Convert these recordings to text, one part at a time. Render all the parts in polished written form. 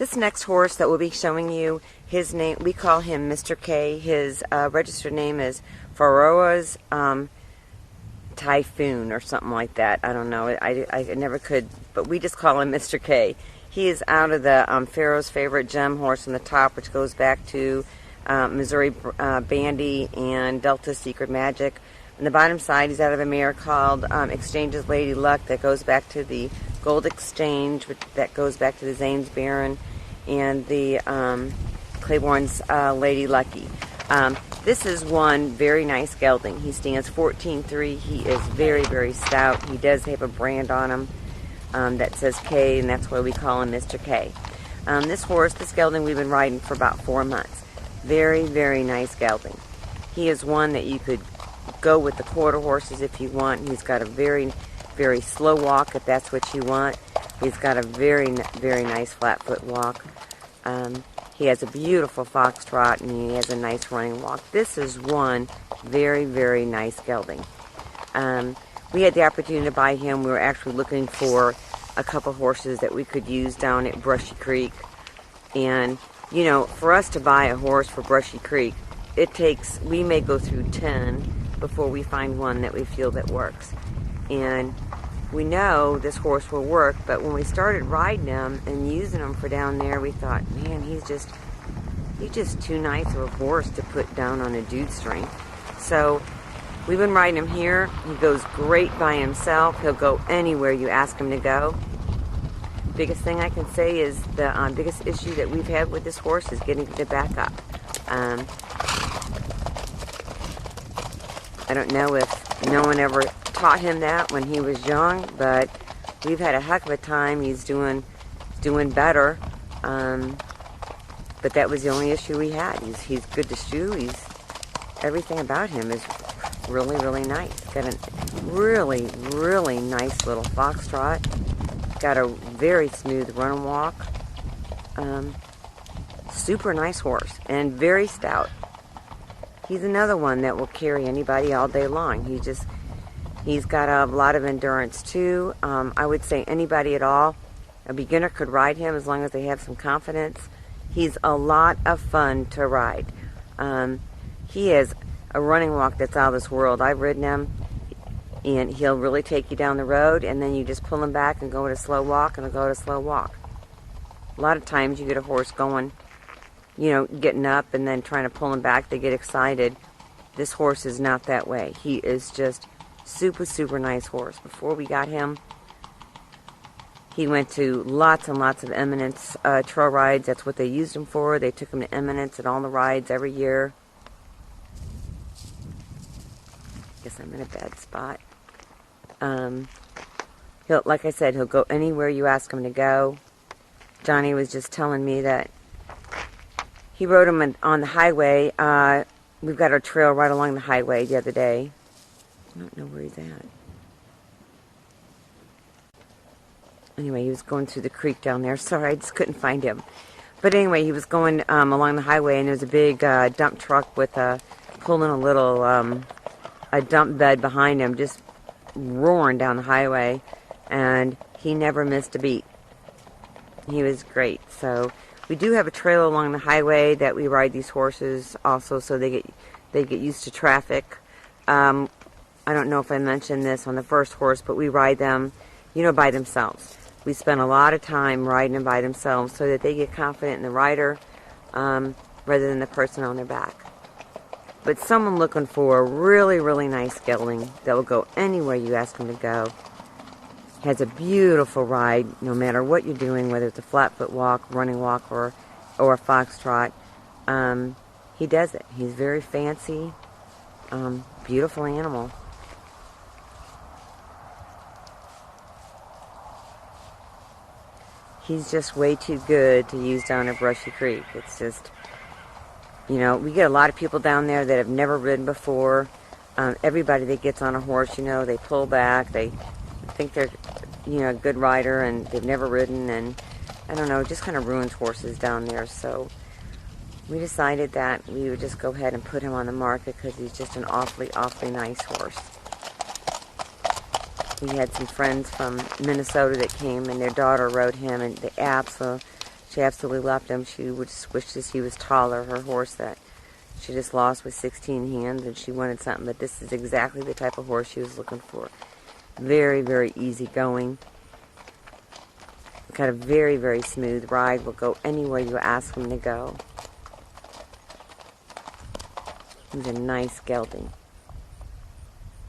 This next horse that we'll be showing you, his name, we call him Mr. K. His registered name is Pharoahs Typhoon or something like that. I don't know. I never could, but we just call him Mr. K. He is out of the Pharoahs' favorite gem horse on the top, which goes back to Missouri Bandy and Delta Secret Magic. On the bottom side, he's out of a mare called Exchange's Lady Luck that goes back to the Gold Exchange, that goes back to the Zane's Baron, and the Claiborne's Lady Lucky. This is one very nice gelding. He stands 14.3. He is very, very stout. He does have a brand on him that says K, and that's why we call him Mr. K. This gelding, we've been riding for about 4 months. Very, very nice gelding. He is one that you could go with the quarter horses if you want. He's got a very, very slow walk if that's what you want. He's got a very, very nice flat foot walk. He has a beautiful foxtrot, and he has a nice running walk. This is one very, very nice gelding. We had the opportunity to buy him. We were actually looking for a couple horses that we could use down at Brushy Creek. And, you know, for us to buy a horse for Brushy Creek, we may go through 10 before we find one that we feel that works. And we know this horse will work, but when we started riding him and using him for down there, we thought, man, he's just too nice of a horse to put down on a dude string. So we've been riding him here. He goes great by himself. He'll go anywhere you ask him to go. Biggest thing I can say is the biggest issue that we've had with this horse is getting to back up. I don't know if no one ever taught him that when he was young, but we've had a heck of a time. He's doing better, but that was the only issue we had. He's good to shoe. Everything about him is really, really nice. Got a really, really nice little foxtrot. Got a very smooth run and walk. Super nice horse and very stout. He's another one that will carry anybody all day long. He's got a lot of endurance too. I would say anybody at all, a beginner could ride him as long as they have some confidence. He's a lot of fun to ride. He has a running walk that's out of this world. I've ridden him, and he'll really take you down the road, and then you just pull him back and go at a slow walk, and he'll go at a slow walk. A lot of times you get a horse going, you know, getting up and then trying to pull him back. They get excited. This horse is not that way. He is just super, super nice horse. Before we got him, he went to lots and lots of Eminence trail rides. That's what they used him for. They took him to Eminence at all the rides every year. Guess I'm in a bad spot. Like I said, he'll go anywhere you ask him to go. Johnny was just telling me that he rode him on the highway. We've got our trail right along the highway the other day. I don't know where he's at. Anyway, he was going through the creek down there. Sorry, I just couldn't find him. But anyway, he was going along the highway, and there was a big dump truck with pulling a little a dump bed behind him, just roaring down the highway, and he never missed a beat. He was great. So we do have a trail along the highway that we ride these horses also, so they get used to traffic. I don't know if I mentioned this on the first horse, but we ride them, you know, by themselves. We spend a lot of time riding them by themselves so that they get confident in the rider rather than the person on their back. But someone looking for a really, really nice gelding that will go anywhere you ask him to go, has a beautiful ride no matter what you're doing, whether it's a flat foot walk, running walk, or a foxtrot. He does it. He's very fancy, beautiful animal. He's just way too good to use down at Brushy Creek. It's just, you know, we get a lot of people down there that have never ridden before. Everybody that gets on a horse, you know, they pull back. They think they're, you know, a good rider, and they've never ridden, and I don't know, it just kind of ruins horses down there. So we decided that we would just go ahead and put him on the market because he's just an awfully, awfully nice horse. We had some friends from Minnesota that came, and their daughter rode him, and they She absolutely loved him. She would just wish that he was taller. Her horse that she just lost with 16 hands, and she wanted something, but this is exactly the type of horse she was looking for. Very, very easygoing. Got a very, very smooth ride. Will go anywhere you ask him to go. He's a nice gelding.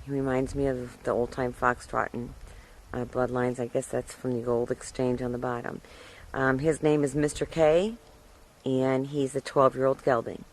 He reminds me of the old-time Foxtrotting bloodlines. I guess that's from the old exchange on the bottom. His name is Mr. K, and he's a 12-year-old gelding.